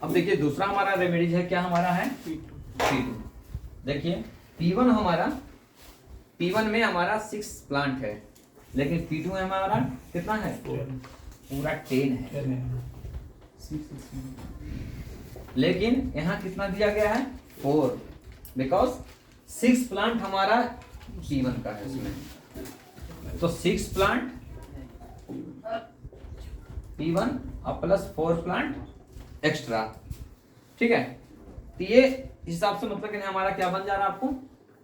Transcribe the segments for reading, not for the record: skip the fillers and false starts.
अब देखिए दूसरा हमारा रेमेडीज है, क्या हमारा है P2। देखिए P1 हमारा, P1 में हमारा 6 प्लांट है, लेकिन P2 में हमारा कितना है, पूरा 10 है। लेकिन यहाँ कितना दिया गया है 4, बिकॉज 6 प्लांट हमारा P1 का है इसमें। तो 6 प्लांट P1 और प्लस 4 प्लांट एक्स्ट्रा, ठीक है। तो ये हिसाब से मतलब कि हमारा क्या बन जा रहा है आपको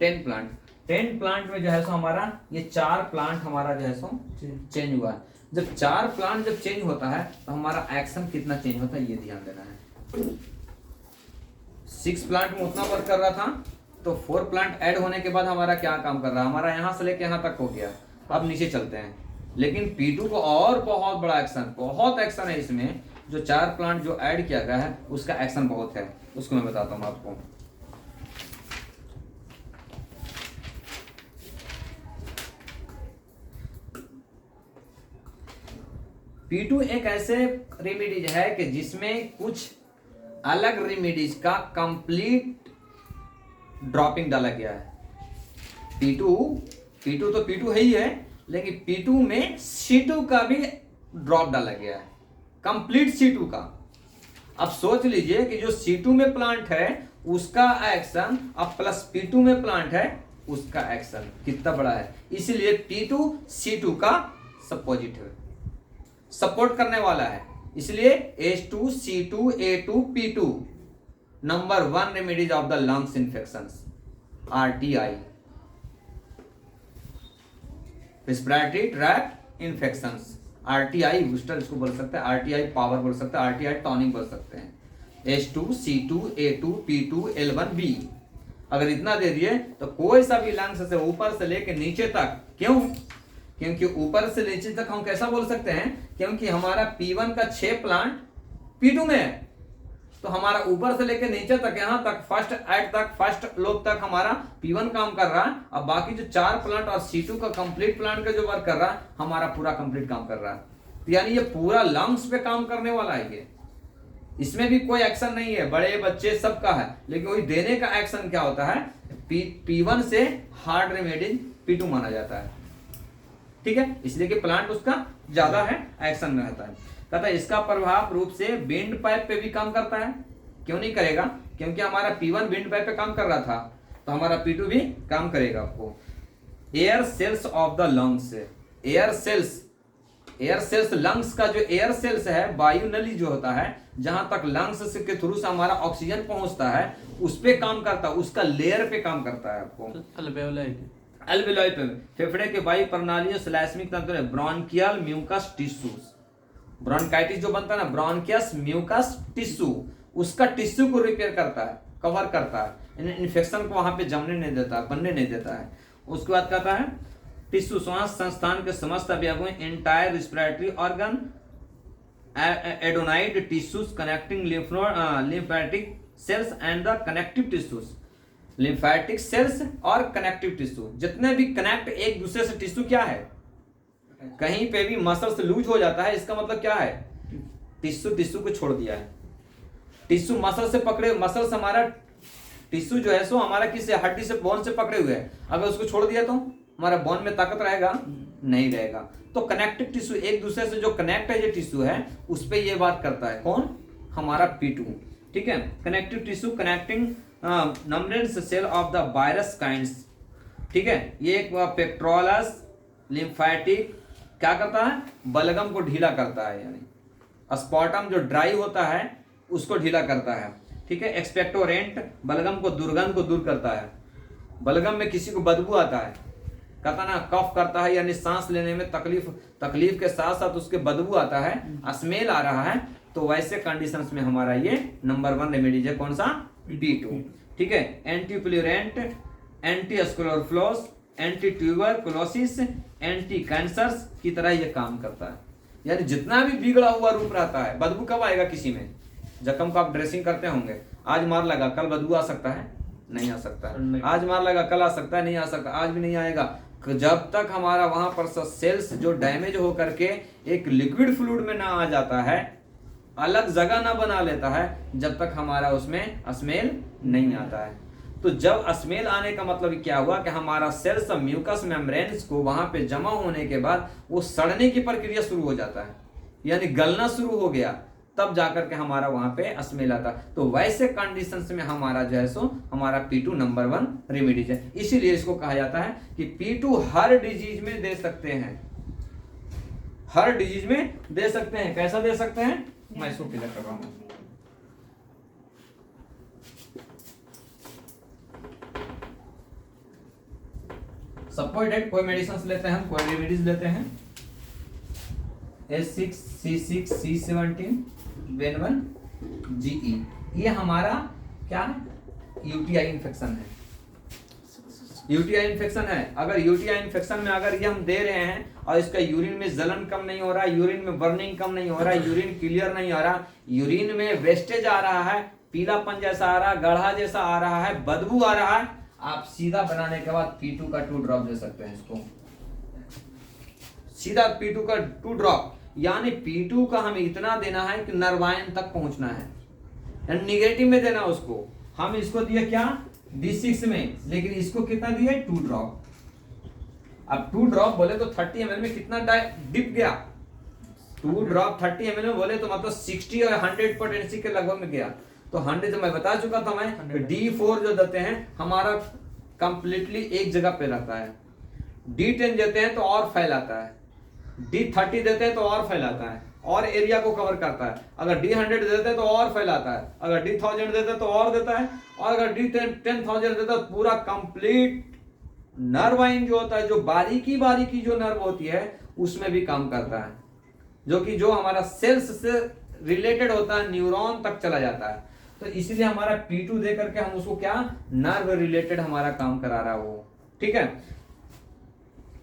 10 प्लांट। 10 प्लांट में जो है सो हमारा ये 4 प्लांट हमारा जो है सो चेंज हुआ है। जब 4 प्लांट जब चेंज होता है तो हमारा एक्शन कितना चेंज होता है ये ध्यान देना है। 6 प्लांट में उतना वर्क कर रहा था, तो 4 प्लांट ऐड होने के बाद हमारा क्या काम कर रहा है, हमारा यहां से लेके यहां तक हो गया। अब नीचे चलते हैं, लेकिन P2 को और बहुत बड़ा एक्शन, बहुत एक्शन है इसमें। जो 4 प्लांट जो ऐड किया गया है उसका एक्शन बहुत है, उसको मैं बताता हूं आपको। P2 एक ऐसे रेमेडीज है कि जिसमें कुछ अलग रेमेडीज का कंप्लीट ड्रॉपिंग डाला गया है। P2 तो P2 है ही है, लेकिन P2 में C2 का भी ड्रॉप डाला गया है, कंप्लीट C2 का। अब सोच लीजिए कि जो C2 में प्लांट है उसका एक्शन अब प्लस P2 में प्लांट है उसका एक्शन कितना बड़ा है। इसलिए P2 C2 का सपोजिट है, सपोर्ट करने वाला है। इसलिए H2C2A2P2 number 1 remedies of the lungs infections, RTI, respiratory tract infections. RTI booster इसको बोल सकते हैं, RTI पावर बोल सकते हैं, RTI टॉनिक बोल सकते हैं। H2C2A2P2L1B अगर इतना दे दिए तो कोई सा भी लंग्स से ऊपर से लेके नीचे तक, क्यों, क्योंकि ऊपर से नीचे तक हम कैसा बोल सकते हैं, क्योंकि हमारा P1 का 6 प्लांट P2 में है, तो हमारा ऊपर से लेकर नीचे तक, यहां तक फर्स्ट एड तक, फर्स्ट लोब तक हमारा P1 काम कर रहा है। अब बाकी जो 4 प्लांट और C2 का कंप्लीट प्लांट का जो वर्क कर रहा है हमारा पूरा कंप्लीट काम कर रहा है। तो यानी ये पूरा लंग्स पे काम करने वाला है ये, इसमें भी कोई एक्शन नहीं है, बड़े बच्चे सबका है, लेकिन वही देने का एक्शन क्या होता है, P1 से हार्ड रेमेडीज P2 माना जाता है, ठीक है। इसलिए कि प्लांट उसका ज्यादा है, एक्शन में रहता है। कहता है इसका प्रभाव रूप से बेंड पाइप पे भी काम करता है। क्यों नहीं करेगा, क्योंकि हमारा P1 बेंड पाइप पे काम कर रहा था, तो हमारा P2 भी काम करेगा। आपको air cells of the lungs, air cells lungs का जो एयर सेल्स है, वायु नली जो होता है, जहां तक लंग्स के थ्रू से हमारा ऑक्सीजन पहुंचता है उस पे काम करता है, उसका लेयर पे काम करता है। आपको अल्वेओलाई पे, फेफड़े के वायु प्रणालियों श्लेष्मिक तंत्र, ब्रोंकियल म्यूकस टिश्यूज, ब्रोंकाइटिस जो बनता है ना, ब्रोंकियस म्यूकस टिश्यू, उसका टिश्यू को रिपेयर करता है, कवर करता है, इन्फेक्शन को वहां पे जमने नहीं देता, बनने नहीं देता है। उसके बाद कहता है टिश्यू श्वास संस्थान के समस्त अवयवों, entire respiratory organ, adenoid tissues connecting lymphatic cells and the connective tissues, lymphatic cells और कनेक्टिव टिश्यू, जितने भी कनेक्ट एक दूसरे से टिश्यू क्या है, कहीं पे भी मसल्स लूज हो जाता है, इसका मतलब क्या है, टिश्यू को छोड़ दिया है। टिश्यू मसल से पकड़े, मसल से हमारा टिश्यू जो है सो हमारा किससे, हड्डी से, बोन से पकड़े हुए है, अगर उसको छोड़ दिया तो हमारा बोन में ताकत रहेगा, नहीं रहेगा। तो कनेक्टिव टिश्यू, एक दूसरे से जो कनेक्ट है, जो टिश्यू है उस पे ये बात करता है, कौन, हमारा P2, ठीक है। Connective tissue connecting numerous cell of the various kinds, ठीक है। ये एक पेक्ट्रोलस लिम्फेटिक क्या करता है, बलगम को ढीला करता है, यानी स्पॉटम जो ड्राई होता है उसको ढीला करता है, ठीक है। एक्सपेक्टोरेंट बलगम को, दुर्गंध को दूर करता है। बलगम में किसी को बदबू आता है, कहता ना कफ करता है, यानी सांस लेने में तकलीफ के साथ साथ उसके बदबू आता है, स्मेल आ रहा है, तो वैसे कंडीशंस में हमारा ये नंबर 1 रेमेडीज है, कौन सा, P2, ठीक है। एंटीप्लूरेंट, एंटी स्क्लेरोफ्लोस, एंटी ट्यूबरकुलोसिस, एंटी कैंसर्स की तरह ये काम करता है। यानी जितना भी बिगड़ा हुआ रूप रहता है, बदबू कब आएगा किसी में, जख्म को आप ड्रेसिंग करते होंगे, आज मार लगा कल बदबू आ सकता है, नहीं आ सकता है, आज मार लगा कल आ सकता है, नहीं आ सकता, आज भी नहीं आएगा, जब तक हमारा वहां पर सेल्स जो डैमेज हो करके एक लिक्विड फ्लूइड में ना आ जाता है, अलग जगह ना बना लेता है जब तक हमारा उसमें स्मेल नहीं आता है। तो जब स्मेल आने का मतलब क्या हुआ कि हमारा सेल्स म्यूकस मेम्ब्रेन्स को वहां पे जमा होने के बाद वो सड़ने की प्रक्रिया शुरू हो जाता है, यानी गलना शुरू हो गया, तब जाकर के हमारा वहां पे स्मेल आता। तो वैसे कंडीशंस में हमारा जो है सो हमारा P2 नंबर 1 रेमेडीज है। इसीलिए इसको कहा जाता है कि P2 हर डिजीज में दे सकते हैं, हर डिजीज में दे सकते हैं। कैसा दे सकते हैं, मैं इसको क्लियर कर रहा हूं। सपोर्टेड कोई मेडिसिन लेते हैं हम, कोई रेमेडीज लेते हैं, S6 C6 C17 वेनवन GE, ये हमारा क्या है, यूटीआई इन्फेक्शन है। यूटीआई इन्फेक्शन है। अगर यूटीआई इन्फेक्शन में अगर ये हम दे रहे हैं और इसका यूरिन में जलन कम नहीं हो रहा, यूरिन में बर्निंग कम नहीं हो रहा, यूरिन क्लियर नहीं आ रहा, यूरिन में वेस्टेज आ रहा है, पीलापन जैसा आ रहा, गाढ़ा जैसा आ रहा है, बदबू आ रहा है, आप सीधा बनाने के बाद P2 का 2 ड्रॉप दे सकते हैं इसको, सीधा P2 का 2 ड्रॉप। यानी P2 का हमें इतना देना है कि नर्वायन तक पहुंचना है, निगेटिव में देना उसको। हम इसको दिए क्या D6 में, लेकिन इसको कितना दिए 2 ड्रॉप। अब 2 ड्रॉप बोले तो 30 ml में कितना डिप गया, 2 ड्रॉप 30 ml में बोले तो मतलब 60 और 100 पोटेंसी के लगभग में गया। तो 100 जो मैं बता चुका था मैं, D4 जो देते हैं हमारा कंप्लीटली एक जगह पे रहता है, D10 देते हैं तो और फैलाता है, D30 देते हैं तो और फैलाता है और एरिया को कवर करता है, अगर D100 देते हैं तो और फैलाता है, अगर D1000 देते हैं तो और देता है, और अगर D10,000 देता है तो पूरा कंप्लीट नर्वाइन जो होता है, जो बारीकी बारीकी जो नर्व होती है उसमें भी काम करता है, जो कि जो हमारा सेल्स से रिलेटेड होता है, न्यूरॉन तक चला जाता है। तो इसलिए हमारा P2 दे करके हम उसको क्या नर्व रिलेटेड हमारा काम करा रहा है वो, ठीक है।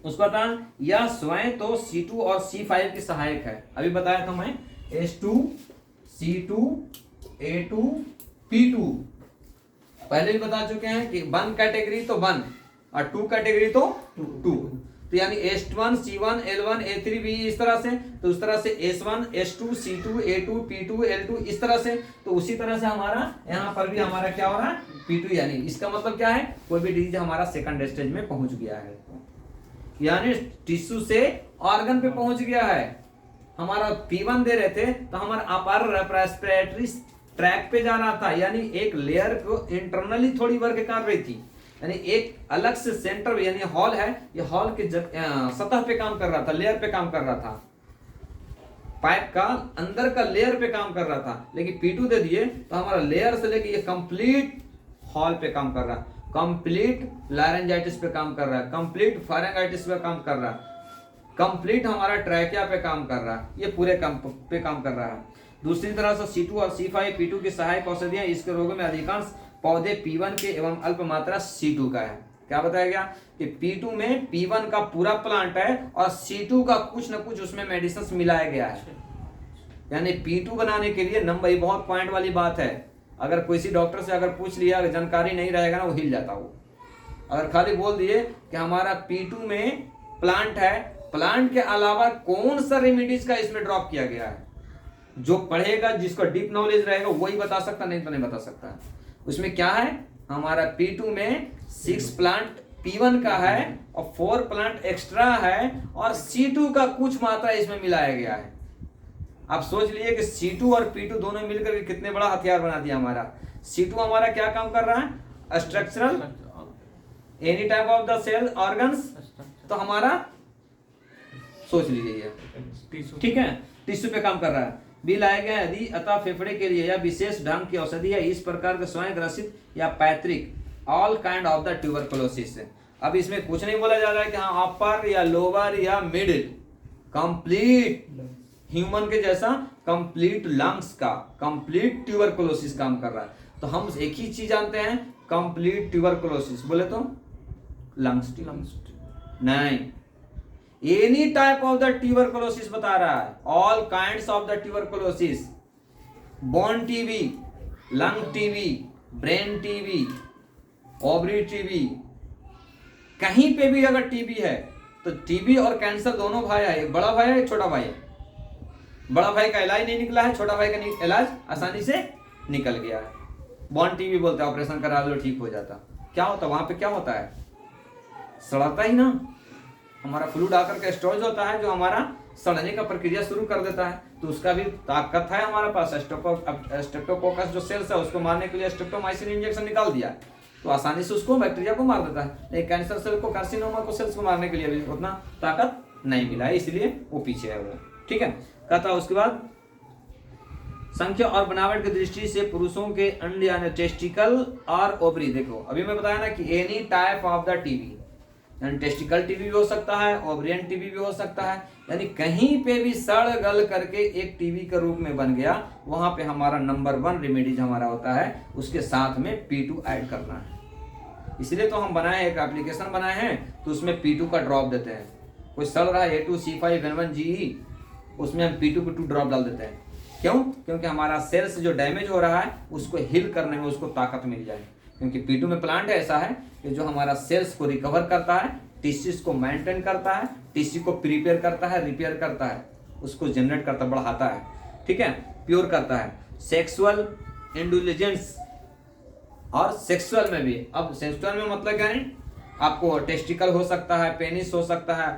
उसका था यह स्वयं तो C2 और C5 की सहायक है। अभी बताया था मैं S2 C2 A2 P2 पहले भी बता चुके हैं कि 1 कैटेगरी तो 1 और 2 कैटेगरी तो 2। तो यानी S1 C1 L1 A3 भी इस तरह से, तो उस तरह से S1 S2 C2 A2 P2 L2 इस तरह से। तो उसी तरह से हमारा यहाँ पर भी हमारा क्या हो रहा है P2, यानी इसका मतलब क्या है, कोई भी डिजीज हमारा सेकंड स्टेज में पहुंच गया है, यानी टिश्यू से ऑर्गन पे पहुंच गया है। हमारा P1 दे रहे थे तो हमारा अपर रेस्पिरेटरी ट्रैक पे जा रहा था, यानी एक लेयर को इंटरनली थोड़ी वर्क कर रही थी, यानी एक अलग से सेंटर यानी हॉल है, ये हॉल के सतह पे काम कर रहा था, लेयर पे काम कर रहा था, पाइप का अंदर का लेयर पे काम कर रहा था। लेकिन P2 दे दिए तो हमारा लेयर से लेके ये कंप्लीट हॉल पे काम कर रहा है, कंप्लीट लारेंजाइटिस पे काम कर रहा है, कंप्लीट फारेंगाइटिस पे काम कर रहा है, कंप्लीट हमारा ट्रैकिया पे काम कर रहा है, ये पूरे पे काम कर रहा है। दूसरी तरह से C2 और C5 P2 की सहायक औषधियां, इसके रोगों में अधिकांश पौधे P1 के एवं अल्प मात्रा C2 का है। क्या बताया गया कि P2 में P1 का पूरा प्लांट है और C2 का कुछ न कुछ उसमें मेडिसिन मिलाया गया है, यानी P2 बनाने के लिए नंबर, ये बहुत पॉइंट वाली बात है। अगर किसी डॉक्टर से अगर पूछ लिया, अगर जानकारी नहीं रहेगा ना वो हिल जाता वो। अगर खाली बोल दिए कि हमारा P2 में प्लांट है, प्लांट के अलावा कौन सा रेमेडीज का इसमें ड्रॉप किया गया है, जो पढ़ेगा जिसको डीप नॉलेज रहेगा वही बता सकता, नहीं तो नहीं बता सकता। उसमें क्या है, हमारा P2 में 6 प्लांट P1 का है और 4 प्लांट एक्स्ट्रा है और C2 का कुछ मात्रा इसमें मिलाया गया है। आप सोच लिए कि C2 और P2 दोनों मिलकर के कितने बड़ा हथियार बना दिया हमारा। C2 हमारा क्या काम कर रहा है, structural any type of the cell organs, तो हमारा सोच लीजिए, ठीक है, टिश्यू पे काम कर रहा है। भी लाया गया यदि अतः फेफड़े के लिए यह विशेष ढंग की औषधि है, इस प्रकार के स्वयं ग्रसित या पैतृक all kind of the tuberculosis. अब इसमें कुछ नहीं बोला जा रहा है कि हाँ अपर या लोअर या मिडिल, कंप्लीट ह्यूमन के जैसा कंप्लीट लंग्स का कंप्लीट ट्यूबरकुलोसिस काम कर रहा है। तो हम एक ही चीज जानते हैं, कंप्लीट ट्यूबरकुलोसिस बोले तो लंग्स नहीं, any type of the tuberculosis बता रहा है, all kinds of the tuberculosis, bone TB, lung TB, brain TB, ovary TB, कहीं पे भी अगर टीबी है तो टीबी और कैंसर दोनों भाई है, एक बड़ा भाई है एक छोटा भाई है। बड़ा भाई का इलाज नहीं निकला है, छोटा भाई का इलाज आसानी से निकल गया है। बॉन टीबी बोलते हैं, ऑपरेशन करा दो ठीक हो जाता। क्या होता है वहां पे, क्या होता है, सड़ाता ही ना, हमारा फ्लूइड आकर के स्टोरेज होता है जो हमारा सड़ने का प्रक्रिया शुरू कर देता है। तो उसका भी ताकत है हमारे पास। स्ट्रेप्टोकोकस जो सेल्स है उसको मारने के लिए स्ट्रेप्टोमाइसिन इंजेक्शन निकाल दिया, तो आसानी से उसको बैक्टीरिया को मार देता है। लेकिन कैंसर सेल को, कार्सिनोमा को सेल्स को मारने के लिए भी उतना ताकत नहीं मिला है, इसलिए वो पीछे है वो। ठीक है, कहता है उसके बाद संख्या और बनावट की दृष्टि से पुरुषों के अंड यानी टेस्टिकल और ओवरी, देखो अभी मैं बताया ना कि any type of the TB, यानी टेस्टिकल टीबी भी हो सकता है, ओवरियन टीबी भी हो सकता है, यानी कहीं पे भी सड़ गल करके एक टीबी के रूप में बन गया, वहां पे हमारा नंबर 1 रेमेडीज हमारा होता है उसके साथ में P2 ऐड करना है। इसलिए तो हम बनाए, एक एप्लीकेशन बनाए हैं, तो उसमें P2 का ड्रॉप देते हैं। कोई सड़ रहा है A2C5N1GE, उसमें हम P2 ड्रॉप डाल देते हैं। क्यों? क्योंकि हमारा सेल्स जो डैमेज हो रहा है उसको हील करने में उसको ताकत मिल जाए। क्योंकि P2 में प्लांट ऐसा है कि जो हमारा सेल्स को रिकवर करता है, टिश्यूज को मेंटेन करता है, टिश्यू को प्रिपेयर करता है, रिपेयर करता है, उसको जनरेट करता, बढ़ाता है, ठीक है, प्योर करता है। सेक्सुअल इंडुलिजेंस और सेक्सुअल में भी, अब सेक्सुअल में मतलब क्या है, आपको टेस्टिकल हो सकता है, पेनिस हो सकता है,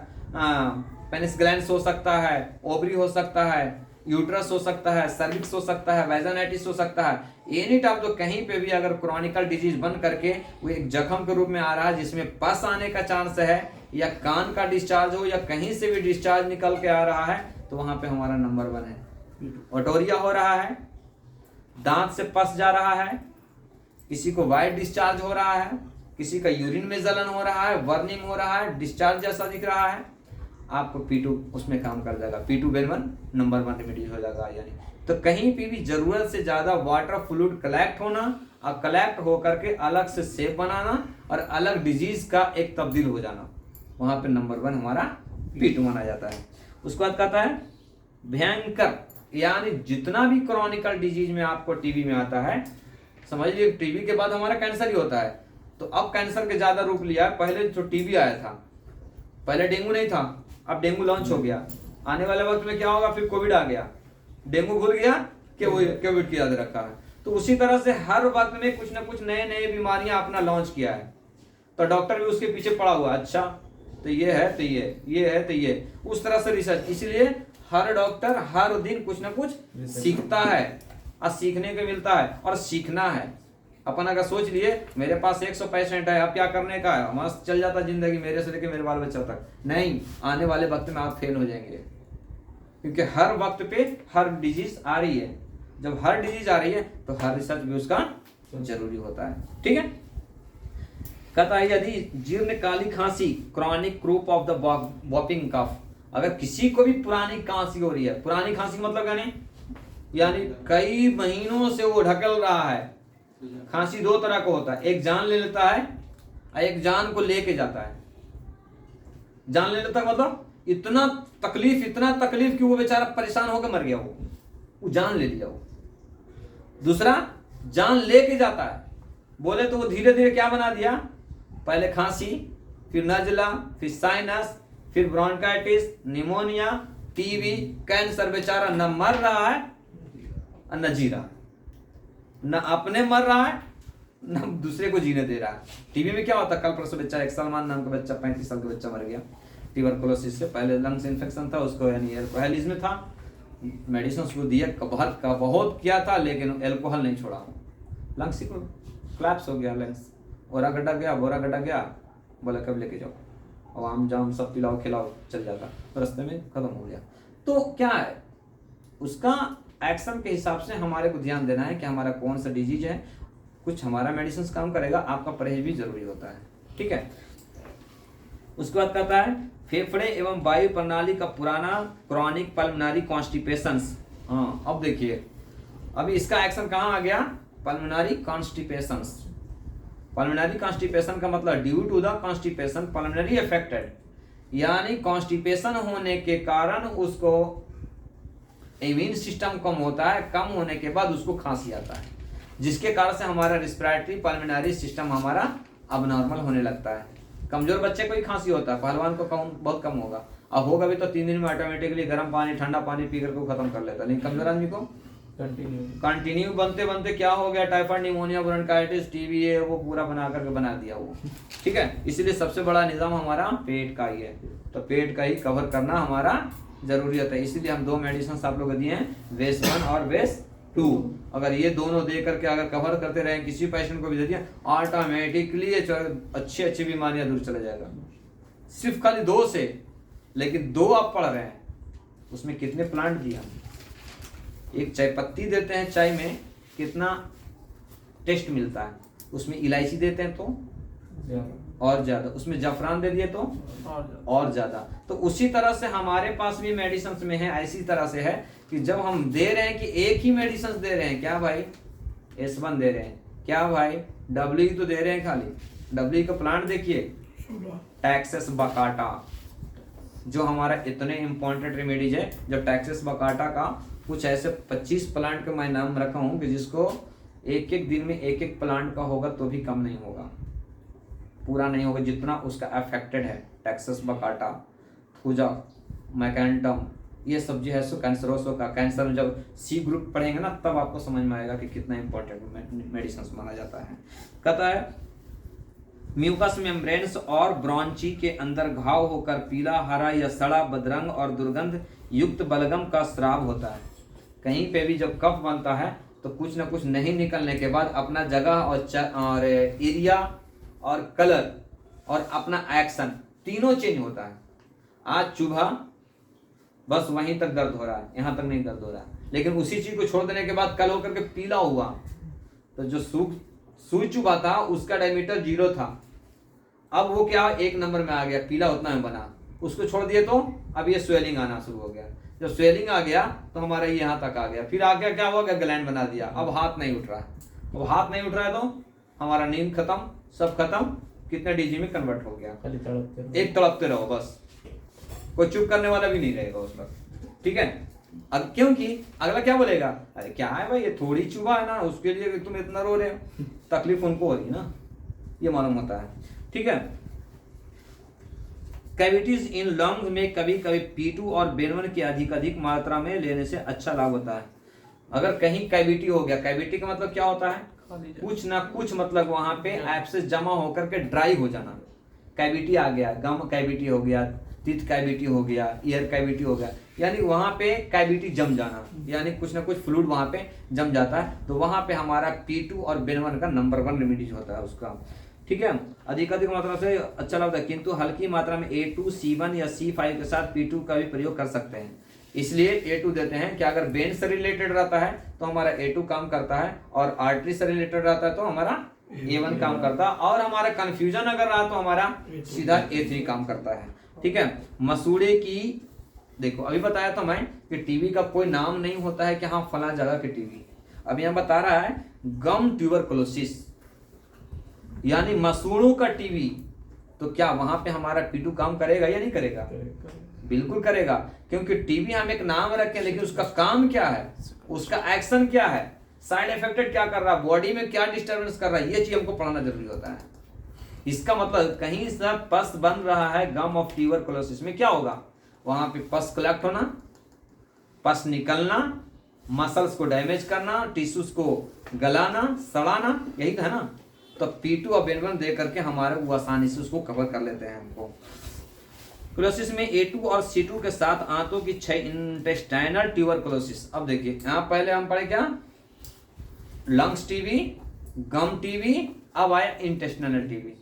पेनिस ग्लैंड्स हो सकता है, ओवरी हो सकता है, यूट्रस हो सकता है, सर्विक्स हो सकता है, वैजानाइटिस हो सकता है। एनी टाइप जो कहीं पे भी अगर क्रॉनिकल डिजीज बन करके वो एक जख्म के रूप में आ रहा है जिसमें पस आने का चांस है, या कान का डिस्चार्ज हो, या कहीं से भी डिस्चार्ज निकल के आ रहा है, तो वहां पे हमारा नंबर 1 है। ओटोरिया हो रहा है, दांत से पस जा रहा है, किसी को वाइट डिस्चार्ज हो रहा है, किसी का यूरिन में जलन हो रहा है, बर्निंग हो रहा है, डिस्चार्ज जैसा दिख रहा है, आपको P2 उसमें काम कर जाएगा। P2 बेल1 नंबर 1 रेमेडी हो जाएगा। यानी तो कहीं पे भी जरूरत से ज्यादा वाटर फ्लूइड कलेक्ट होना और कलेक्ट होकर के अलग से सेप बनाना और अलग डिजीज का एक तब्दील हो जाना, वहां पे नंबर 1 हमारा P2 माना जाता है। उसके बाद कहता है भयंकर, यानी जितना भी क्रॉनिकल डिजीज में आपको टीबी में आता है, समझ लीजिए टीबी के बाद हमारा कैंसर ही होता है। तो अब कैंसर के ज्यादा रूप लिया है। पहले जो टीबी आया था, पहले डेंगू नहीं था, अब डेंगू लॉन्च हो गया। आने वाले वक्त में क्या होगा, फिर कोविड आ गया, डेंगू भूल गया कि वो कोविड की याद रखा है। तो उसी तरह से हर वक्त में कुछ ना कुछ नए नए बीमारियां अपना लॉन्च किया है, तो डॉक्टर भी उसके पीछे पड़ा हुआ, अच्छा तो ये है तो ये है तो ये, उस तरह से रिसर्च। इसलिए हर डॉक्टर हर दिन कुछ ना कुछ सीखता है और सीखने को मिलता है और सीखना है। अपन अगर सोच लिए मेरे पास 100 पेशेंट है, अब क्या करने का है, मस्त चल जाता जिंदगी मेरे से लेके मेरे बाल बच्चों तक, नहीं, आने वाले वक्त में आप फेल हो जाएंगे। क्योंकि हर वक्त पे हर डिजीज आ रही है, जब हर डिजीज आ रही है तो हर रिसर्च भी उसका जरूरी होता है। ठीक है, कहता है यदि जीर्ण काली खांसी, क्रॉनिक क्रूप ऑफ द वॉपिंग कफ, अगर किसी को भी पुरानी खांसी हो रही है, पुरानी खांसी मतलब यानी कई महीनों से वो ढकल रहा है। खांसी 2 तरह का होता है, एक जान ले लेता है और एक जान को लेके जाता है। जान ले लेता है मतलब इतना तकलीफ कि वो बेचारा परेशान होकर मर गया, वो जान ले लिया। वो दूसरा जान लेके जाता है, बोले तो वो धीरे धीरे क्या बना दिया, पहले खांसी, फिर नजला, फिर साइनस, फिर ब्रोंकाइटिस, निमोनिया, टीबी, कैंसर। बेचारा न मर रहा है और न जी रहा है, न अपने मर रहा है न दूसरे को जीने दे रहा है। टीबी में क्या होता है, कल परसों बच्चा, एक सलमान नाम का बच्चा, 35 साल का बच्चा मर गया ट्यूबरकुलोसिस से। पहले लंग्स इन्फेक्शन था उसको, यानी एल्कोहलिज्म में था, मेडिसिन उसको दिया, बहुत किया था, लेकिन एल्कोहल नहीं छोड़ा, लंग्स को क्लैप्स हो गया, लंग्स बोरा गड्ढा गया, बोला कब लेके जाओ, और आम जाम सब पिलाओ खिलाओ, चल जाता, रास्ते में खत्म हो गया। तो क्या है उसका एक्शन के हिसाब से हमारे को ध्यान देना है कि हमारा कौन सा डिजीज है, कुछ हमारा मेडिसिन काम करेगा, आपका परहेज भी जरूरी होता है। ठीक है, उसके बाद कहता है फेफड़े एवं वायु प्रणाली का पुराना क्रॉनिक पल्मोनरी कॉन्स्टिपेशंस। हाँ, अब देखिए अभी इसका एक्शन कहाँ आ गया, पल्मोनरी कॉन्स्टिपेशंस। पल्मोनरी कॉन्स्टिपेशन का मतलब due to the constipation pulmonary affected, यानी कॉन्स्टिपेशन होने के कारण उसको इम्यून सिस्टम कम होता है, कम होने के बाद उसको खांसी आता है, जिसके कारण से हमारा रिस्पिरेटरी पल्मोनरी सिस्टम हमारा अब नॉर्मल होने लगता है, कमजोर बच्चे को ही खांसी होता है, पहलवान को कम बहुत कम होगा, अब होगा भी तो 3 दिन में ऑटोमेटिकली गर्म पानी ठंडा पानी पी करके खत्म कर लेता है। लेकिन कमजोर आदमी को कंटिन्यू बनते बनते क्या हो गया, टाइफाइड, निमोनिया, ब्रोंकाइटिस, टीबी, ये वो पूरा बना करके बना दिया वो। ठीक है, इसलिए सबसे बड़ा निजाम हमारा पेट का ही है, तो पेट का ही कवर करना हमारा जरूरी होता है। इसीलिए हम 2 मेडिसिन आप लोग दिए हैं, वेस 1 और वेस 2। अगर ये दोनों दे करके अगर कवर करते रहे, किसी पेशेंट को भी दे दिया, ऑटोमेटिकली अच्छी बीमारियां दूर चले जाएगा। सिर्फ खाली 2 से, लेकिन 2 आप पढ़ रहे हैं, उसमें कितने प्लांट दिया। एक चाय पत्ती देते हैं, चाय में कितना टेस्ट मिलता है, उसमें इलायची देते हैं तो और ज्यादा, उसमें जाफरान दे दिए तो और ज्यादा। तो उसी तरह से हमारे पास भी मेडिसिन में है, ऐसी तरह से है कि जब हम दे रहे हैं कि एक ही मेडिसिन दे रहे हैं, क्या भाई S1 दे रहे हैं, क्या भाई W तो दे रहे हैं, खाली W का प्लांट देखिए, टैक्सेस बकाटा, जो हमारा इतने इंपॉर्टेंट रेमेडीज है। जब टैक्सेस बकाटा का कुछ ऐसे 25 प्लांट का मैं नाम रखा हूं कि जिसको एक दिन में एक प्लांट का होगा तो भी कम नहीं होगा, पूरा नहीं होगा जितना उसका अफेक्टेड है। टैक्सेस बकाटा, थूजा, मैकेंटम, ये सब जो है सो कैंसरोसो का, कैंसर में जब C ग्रुप पढ़ेंगे ना तब आपको समझ में आएगा कि कितना इंपॉर्टेंट मेडिसिन माना जाता है। कहता है म्यूकस मेम्ब्रेन्स और ब्रॉन्ची के अंदर घाव होकर पीला, हरा या सड़ा, बदरंग और दुर्गंध युक्त बलगम का स्राव होता है। कहीं पे भी जब कफ बनता है तो कुछ ना कुछ नहीं निकलने के बाद अपना जगह और एरिया और कलर और अपना एक्शन तीनों चेंज होता है। आज चुभा, बस वहीं तक दर्द हो रहा है, यहाँ तक नहीं दर्द हो रहा है, लेकिन उसी चीज को छोड़ देने के बाद कल होकर के पीला हुआ, तो जो सुई चुभा था उसका डायमीटर 0 था, अब वो क्या 1 नंबर में आ गया, पीला उतना में बना, उसको छोड़ दिए तो अब ये स्वेलिंग आना शुरू हो गया। जब स्वेलिंग आ गया तो हमारा ये यहाँ तक आ गया, फिर आगे क्या हुआ, ग्लैंड बना दिया, अब हाथ नहीं उठ रहा है। अब हाथ नहीं उठ रहा है तो हमारा नींद खत्म, सब खत्म, कितने DG में कन्वर्ट हो गया, एक तड़पते रहो बस, कोई चुप करने वाला भी नहीं रहेगा उस वक्त। ठीक है, अब क्योंकि अगला क्या बोलेगा, अरे क्या है भाई ये थोड़ी चुभा है ना, उसके लिए तुम इतना रो रहे हो, तकलीफ उनको हो रही ना, ये मालूम होता है। ठीक है, कैविटीज इन लंग्स में कभी कभी P2 और बेनवन की अधिक मात्रा में लेने से अच्छा लाभ होता है। अगर कहीं कैविटी हो गया, कैविटी का मतलब क्या होता है, कुछ ना कुछ मतलब वहां पे एब्सेस जमा होकर के ड्राई हो जाना। कैविटी आ गया, गम कैविटी हो गया, टीथ कैविटी हो गया, ईयर कैविटी हो गया, यानी वहां पे कैविटी जम जाना, यानी कुछ ना कुछ फ्लूइड वहां पे जम जाता है, तो वहां पे हमारा P2 और बेनवन का नंबर 1 रेमेडीज होता है उसका। ठीक है, अधिक मात्रा से अच्छा लगता है, किंतु हल्की मात्रा में A2, C1 या C5 के साथ P2 का भी प्रयोग कर सकते हैं। इसलिए A2 देते हैं कि अगर वेन से रिलेटेड रहता है तो हमारा A2 काम करता है, और आर्टरी से रिलेटेड रहता है तो हमारा A1 काम करता है, और हमारा कंफ्यूजन अगर रहा तो हमारा सीधा A3 काम करता है। ठीक है, मसूड़े की देखो, अभी बताया था मैं कि टीबी का कोई नाम नहीं होता है कि हाँ फला जगह की टीबी। अब यहाँ बता रहा है गम ट्यूबरकुलोसिस, यानी मसूड़ों का टीबी, तो क्या वहां पे हमारा P2 काम करेगा या नहीं करेगा? बिल्कुल करेगा, क्योंकि टीबी हम एक नाम रखें, लेकिन उसका काम क्या है, उसका एक्शन क्या है, साइड इफेक्टेड क्या कर रहा है, बॉडी में क्या डिस्टर्बेंस कर रहा है, ये चीज हमको पढ़ना जरूरी होता है। इसका मतलब कहीं से पस बन रहा है गम ऑफ ट्यूबरकुलोसिस में, क्या होगा, वहां पे पस कलेक्ट होना, पस निकलना, मसल्स को डैमेज करना, टिश्यूज को गलाना, सड़ाना, यही है ना। तो P2 और बेनवन दे करके हमारे वो आसानी से उसको कवर कर लेते हैं हमको। क्लोसिस में A2 और C2 के साथ आंतों की क्षय, इंटेस्टाइनल ट्यूबरकुलोसिस। अब देखिए यहाँ पहले हम पढ़े क्या, लंग्स टीबी, गम टीबी, अब आया इंटेस्टाइनल टीबी,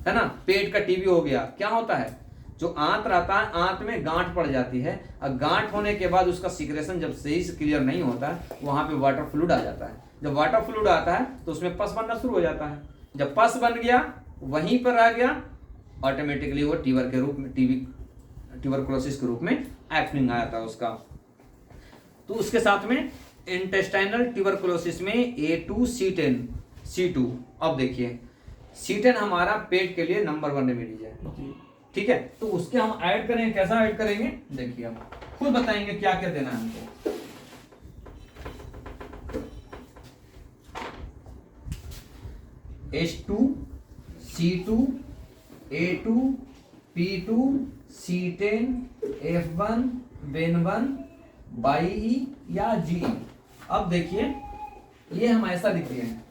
है ना। पेट का टीबी हो गया, क्या होता है, जो आंत रहता है, आंत में गांठ पड़ जाती है, और गांठ होने के बाद उसका सिक्रेशन जब सही से क्लियर नहीं होता है, वहां पे वाटर फ्लूइड आ जाता है। जब वाटर फ्लूइड आता है तो उसमें पस बनना शुरू हो जाता है। जब पस बन गया, वहीं पर आ गया, ऑटोमेटिकली वो ट्यूबर के रूप में, ट्यूबरकुलोसिस के रूप में एक्टिंग आया था उसका। तो उसके साथ में इंटेस्टाइनल ट्यूबरकुलोसिस में A2, C10, C2। अब देखिए C10 हमारा पेट के लिए नंबर 1 रेमेडी है। ठीक है, तो उसके हम ऐड करेंगे, कैसा ऐड करेंगे देखिए, हम खुद बताएंगे क्या क्या देना है हमको। H2, C2, A2 P2 C10 F1 Ven1 by या GE। अब देखिए ये हम ऐसा लिख दिए हैं,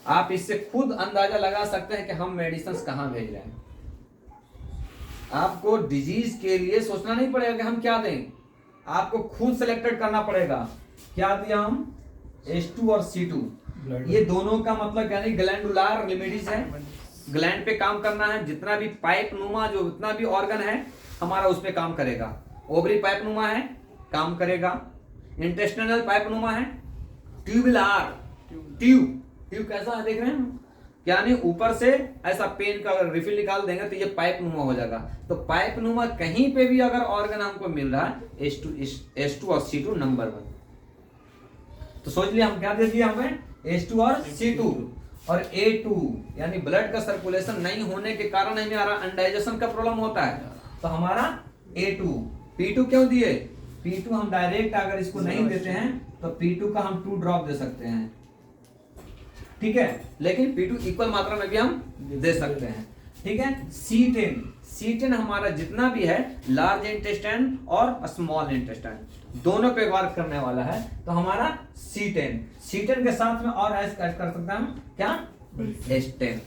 आप इससे खुद अंदाजा लगा सकते हैं कि हम मेडिसिन कहां भेज रहे हैं। आपको डिजीज के लिए सोचना नहीं पड़ेगा कि हम क्या दें, आपको खुद सिलेक्टेड करना पड़ेगा। क्या दिया हम, H2 और C2। ये दोनों का मतलब यानी ग्लैंडुलर रेमेडीज है, ग्लैंड पे काम करना है। जितना भी पाइप नुमा जो जितना भी ऑर्गन है हमारा उस पे काम करेगा। ओवरी पाइप नुमा है, काम करेगा। इंटेस्टिनल पाइप नुमा है, ट्यूबुलर ट्यूब कैसा है देख रहे हैं, यानी ऊपर से ऐसा पेन का अगर रिफिल निकाल देंगे तो ये पाइप नुमा हो जाएगा। तो पाइप नुमा कहीं पे भी अगर ऑर्गन हमको मिल रहा है H2 और C2 नंबर 1। तो सोच लिया हम क्या दे दिया हमें, H2 और C2 और A2 यानी ब्लड का सर्कुलेशन नहीं होने के कारण हमारा अनडाइजेशन का प्रॉब्लम होता है। तो हमारा A2। P2 क्यों दिए, P2 हम डायरेक्ट अगर इसको नहीं देते हैं तो P2 का हम 2 ड्रॉप दे सकते हैं, ठीक है, लेकिन P2 इक्वल मात्रा में भी हम दे सकते हैं, ठीक है। C10 हमारा जितना भी है लार्ज इंटेस्टाइन और स्मॉल इंटेस्टाइन दोनों पे वर्क करने वाला है। तो हमारा C10 के साथ में और ऐड कर सकते हैं हम क्या, H10,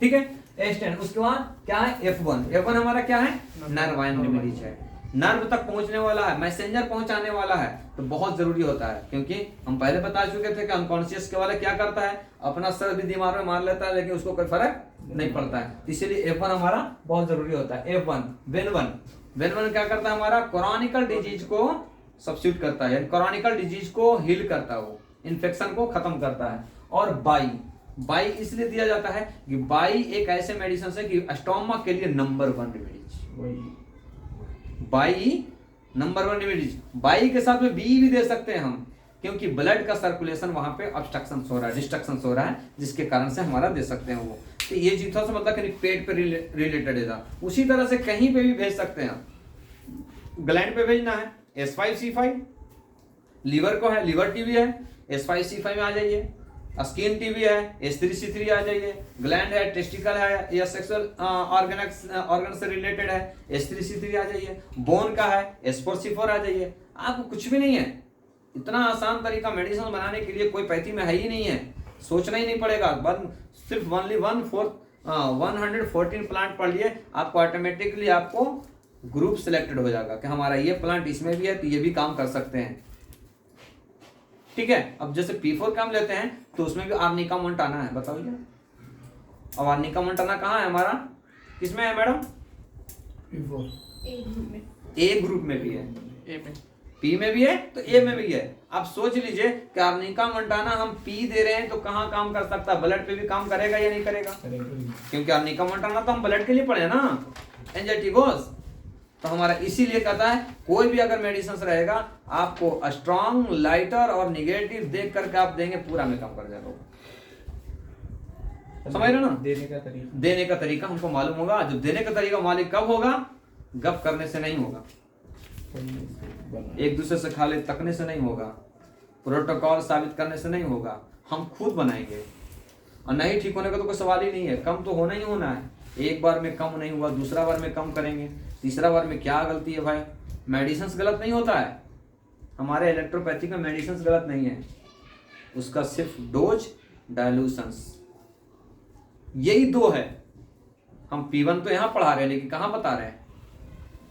ठीक है, H10। उसके बाद क्या है, F1 हमारा क्या है, नर्वाइन रेमेडीज है, नर्व तक पहुंचने वाला है, मैसेंजर पहुंचाने वाला है। तो बहुत जरूरी होता है, क्योंकि हम पहले बता चुके थे कि अनकॉन्शियस के वाला क्या करता है, अपना सर भी दिमाग में मार लेता है लेकिन उसको कोई फर्क नहीं पड़ता है। इसीलिए F1 हमारा बहुत जरूरी होता है। F1 वेन1 क्या करता है, हमारा क्रॉनिकल डिजीज को सब्स्टिट्यूट करता है, क्रॉनिकल डिजीज को हील करता है, वो इन्फेक्शन को खत्म करता है। और बाई इसलिए दिया जाता है कि बाई एक ऐसे मेडिसिन है कि स्टोमक के लिए number 1 remedies, by number 1 remedies. By के साथ में बी भी दे सकते हैं हम, क्योंकि ब्लड का सर्कुलेशन वहां पे ऑब्स्ट्रक्शन हो रहा है, डिस्ट्रक्शन हो रहा है, जिसके कारण से हमारा दे सकते हैं वो। तो ये चीज थोड़ा सा मतलब कि पेट पे रिलेटेड है। उसी तरह से कहीं पे भी भेज सकते हैं। ग्लैंड पे भेजना है S5C5, लीवर को है लिवर टीबी है S5C5 में आ जाइए, स्किन टीबी है S3C3 आ जाइए, ग्लैंड है टेस्टिकल है या सेक्सुअल ऑर्गन से रिलेटेड है S3C3 आ जाइए, बोन का है S4C4 आ जाइए। आपको कुछ भी नहीं है, इतना आसान तरीका मेडिसिन बनाने के लिए कोई पैथी में है ही नहीं है, सोचना ही नहीं पड़ेगा। बस सिर्फ ओनली 114 प्लांट पढ़ लिए, आपको ऑटोमेटिकली आपको ग्रुप सिलेक्टेड हो जाएगा कि हमारा ये प्लांट इसमें भी है तो ये भी काम कर सकते हैं, ठीक है। अब जैसे P4 काम लेते हैं तो उसमें भी आर्निका मोंटाना है, बताओ भैया। अब आर्निका मोंटाना कहाँ है हमारा, किसमें है मैडम, ए ग्रुप में भी है, P में भी है तो A में भी है। अब सोच लीजिए कि आर्निका मोंटाना हम P दे रहे हैं तो कहाँ काम कर सकता है, ब्लड पे भी काम करेगा या नहीं करेगा, क्योंकि आर्निका मोंटाना तो हम ब्लड के लिए पढ़े ना, एंजाइटिगोस। तो हमारा इसीलिए कहता है कोई भी अगर मेडिसिन रहेगा आपको स्ट्रॉन्ग, लाइटर और निगेटिव देख करके आप देंगे, पूरा में काम कर जाएगा। समझ रहे हो ना, देने का तरीका हमको मालूम होगा। जब देने का तरीका मालूम कब होगा, गप करने से नहीं होगा, एक दूसरे से खाली तकने से नहीं होगा, प्रोटोकॉल साबित करने से नहीं होगा, हम खुद बनाएंगे। और नहीं ठीक होने का तो कोई सवाल ही नहीं है, कम तो होना ही होना है। एक बार में कम नहीं हुआ, दूसरा बार में कम करेंगे, तीसरा बार में क्या गलती है भाई, मेडिसिन गलत नहीं होता है, हमारे इलेक्ट्रोपैथी में मेडिसिन गलत नहीं है, उसका सिर्फ डोज डायलूशंस यही दो है। हम P1 तो यहाँ पढ़ा रहे हैं लेकिन कहाँ बता रहे हैं,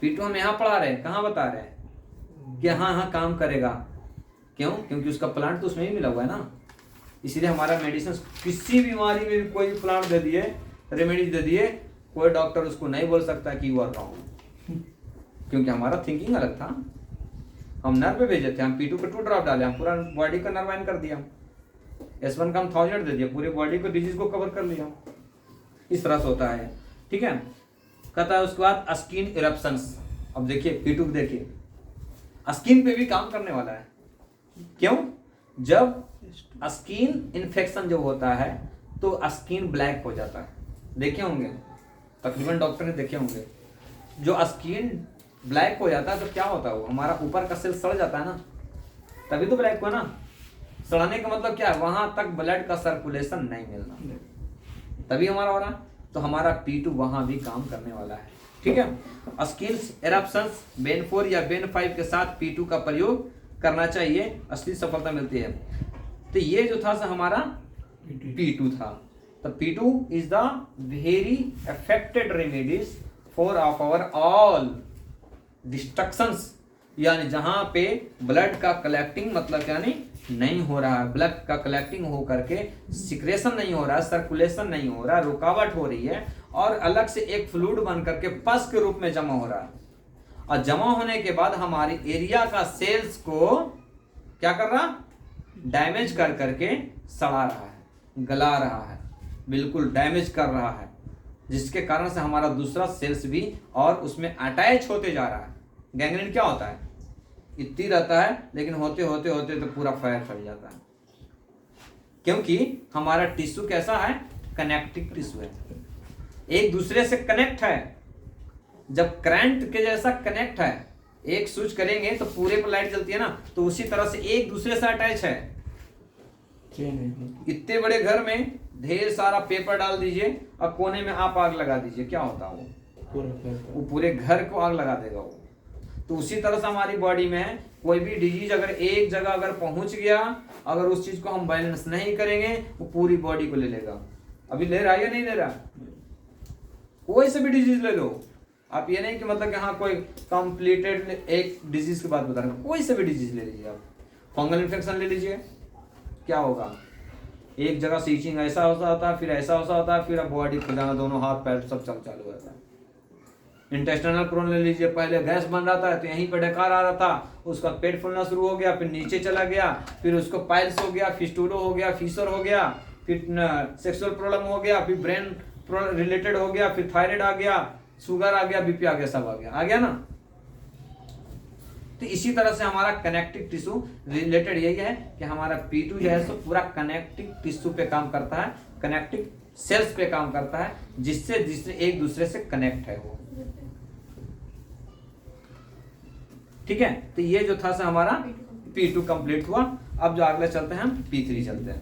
P2 हम यहाँ पढ़ा रहे हैं कहाँ बता रहे हैं कि हाँ काम करेगा। क्यों, क्योंकि उसका प्लांट तो उसमें ही मिला हुआ है ना। इसीलिए हमारा मेडिसिन किसी बीमारी में भी कोई भी प्लांट दे दिए, रेमेडीज दे दिए, कोई डॉक्टर उसको नहीं बोल सकता कि यू आर रॉन्ग, क्योंकि हमारा थिंकिंग अलग था। हम नर्व पे भेजे थे, हम P2 पे 2 ड्रॉप डाले, हम पूरा बॉडी का नर्वाइन कर दिया, S1 का हम 1000 दे दिया, पूरे बॉडी को डिजीज को कवर कर लिया। इस तरह से होता है, ठीक है। कहता है उसके बाद स्किन इरप्शंस। अब देखिए P2 देखिए, स्किन पे भी काम करने वाला है। क्यों, जब स्किन इन्फेक्शन जो होता है तो स्किन ब्लैक हो जाता है, देखे होंगे तकरीबन डॉक्टर ने देखे होंगे। जो स्किन ब्लैक हो जाता है तो क्या होता है, वो हमारा ऊपर का सेल सड़ जाता है ना, तभी तो ब्लैक हुआ ना। सड़ने का मतलब क्या है, वहां तक ब्लड का सर्कुलेशन नहीं मिलना, तभी हमारा हो रहा है। तो हमारा P2 वहां भी काम करने वाला है। ठीक है, स्किल्स एरप्शंस बेन 4 या बेन 5 के साथ P2 का प्रयोग करना चाहिए, असली सफलता मिलती है। तो ये जो था हमारा P2 था। तो P2 is the very effected remedies for of our all destructions, यानी जहां पे ब्लड का कलेक्टिंग मतलब यानी नहीं हो रहा है, ब्लड का कलेक्टिंग हो करके सिक्रेशन नहीं हो रहा है, सर्कुलेशन नहीं हो रहा है, रुकावट हो रही है और अलग से एक फ्लूइड बन करके पस के रूप में जमा हो रहा है, और जमा होने के बाद हमारी एरिया का सेल्स को क्या कर रहा, डैमेज कर करके सड़ा रहा है, गला रहा है, बिल्कुल डैमेज कर रहा है, जिसके कारण से हमारा दूसरा सेल्स भी और उसमें अटैच होते जा रहा है। गैंग्रीन क्या होता है, इतनी रहता है लेकिन होते होते होते तो पूरा फायर फैल जाता है, क्योंकि हमारा टिश्यू कैसा है, कनेक्टिव टिश्यू है, एक दूसरे से कनेक्ट है। जब करंट के जैसा कनेक्ट है, एक स्विच करेंगे तो पूरे पर लाइट जलती है ना, तो उसी तरह से एक दूसरे से अटैच है। इतने बड़े घर में ढेर सारा पेपर डाल दीजिए और कोने में आप आग लगा दीजिए, क्या होता है वो पूरे घर को आग लगा देगा वो। तो उसी तरह से हमारी बॉडी में कोई भी डिजीज अगर एक जगह अगर पहुंच गया, अगर उस चीज को हम बैलेंस नहीं करेंगे, वो पूरी बॉडी को ले लेगा। अभी ले रहा है या नहीं ले रहा, कोई से भी डिजीज ले लो आप, ये नहीं कि मतलब कि हाँ कोई कंप्लीटेड एक डिजीज की बात बता रहे हैं, कोई से भी डिजीज ले लीजिए आप, फंगल इन्फेक्शन ले लीजिए, क्या होगा, एक जगह से इचिंग ऐसा होता है, फिर ऐसा होता है, फिर बॉडी खुजाना, दोनों हाथ पैर सब चालू हो जाता है। इंटेस्टाइनल क्रोन ले लीजिए, पहले गैस बन रहा था तो यहीं पर डकार आ रहा था, उसका पेट फूलना शुरू हो गया, फिर नीचे चला गया, फिर उसको पाइल्स हो गया, फिस्टूलो हो गया, फीसर हो गया, फिर सेक्सुअल प्रॉब्लम हो गया, फिर ब्रेन रिलेटेड हो गया, फिर थायराइड आ गया, शुगर आ गया, बीपी आ गया, सब आ गया ना। तो इसी तरह से हमारा कनेक्टिव टिश्यू रिलेटेड यही है कि हमारा P2 जो है सो पूरा कनेक्टिव टिश्यू पे काम करता है, कनेक्टिव सेल्स पे काम करता है, जिससे एक दूसरे से कनेक्ट है वो। ठीक है, तो ये जो था हमारा P2 कंप्लीट हुआ। अब जो अगला चलते हैं हम P3 चलते हैं।